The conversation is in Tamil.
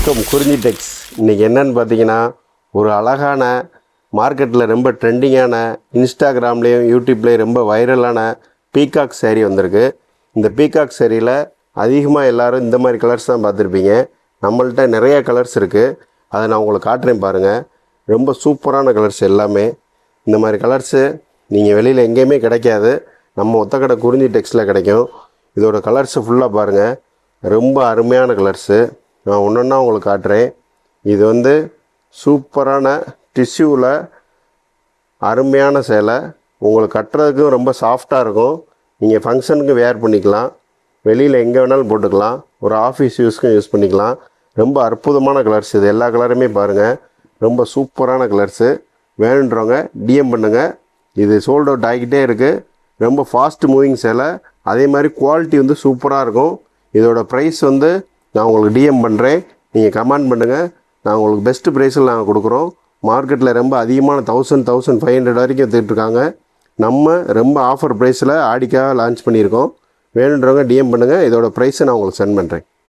வணக்கம் குறிஞ்சி டெக்ஸ். இன்றைக்கி என்னென்னு பார்த்தீங்கன்னா, ஒரு அழகான மார்க்கெட்டில் ரொம்ப ட்ரெண்டிங்கான இன்ஸ்டாகிராம்லேயும் யூடியூப்லேயும் ரொம்ப வைரலான பீகாக் சேரீ வந்திருக்கு. இந்த பீகாக் சேரீயில் அதிகமாக எல்லோரும் இந்த மாதிரி கலர்ஸ் தான் பார்த்துருப்பீங்க. நம்மள்கிட்ட நிறையா கலர்ஸ் இருக்குது. அதை நான் உங்களுக்கு காட்டுறேன் பாருங்கள். ரொம்ப சூப்பரான கலர்ஸ் எல்லாமே. இந்த மாதிரி கலர்ஸு நீங்கள் வெளியில் எங்கேயுமே கிடைக்காது. நம்ம ஒத்தக்கடை குறிஞ்சி டெக்ஸில் கிடைக்கும். இதோட கலர்ஸு ஃபுல்லாக பாருங்கள். ரொம்ப அருமையான கலர்ஸு. நான் ஒன்றா உங்களுக்கு காட்டுறேன். இது வந்து சூப்பரான டிஷ்யூவில் அருமையான சேலை. உங்களுக்கு கட்டுறதுக்கும் ரொம்ப சாஃப்டாக இருக்கும். நீங்கள் ஃபங்க்ஷனுக்கு வேர் பண்ணிக்கலாம். வெளியில் எங்கே வேணாலும் போட்டுக்கலாம். ஒரு ஆஃபீஸ் யூஸ்க்கும் யூஸ் பண்ணிக்கலாம். ரொம்ப அற்புதமான கலர்ஸ். இது எல்லா கலருமே பாருங்கள். ரொம்ப சூப்பரான கலர்ஸு. வேணுன்றவங்க டிஎம் பண்ணுங்கள். இது சோல்ட் அவுட் ஆகிக்கிட்டே இருக்குது. ரொம்ப ஃபாஸ்ட் மூவிங் சேலை. அதே மாதிரி குவாலிட்டி வந்து சூப்பராக இருக்கும். இதோட ப்ரைஸ் வந்து நான் உங்களுக்கு டிஎம் பண்ணுறேன். நீங்கள் கமெண்ட் பண்ணுங்கள். நான் உங்களுக்கு பெஸ்ட்டு ப்ரைஸில் நாங்கள் கொடுக்குறோம். மார்க்கெட்டில் ரொம்ப அதிகமான 1500 வரைக்கும் விற்றுட்ருக்காங்க. நம்ம ரொம்ப ஆஃபர் ப்ரைஸில் ஆடிக்காக லான்ச் பண்ணியிருக்கோம். வேணுன்றவங்க டிஎம் பண்ணுங்கள். இதோட ப்ரைஸை நான் உங்களுக்கு சென்ட் பண்ணுறேன்.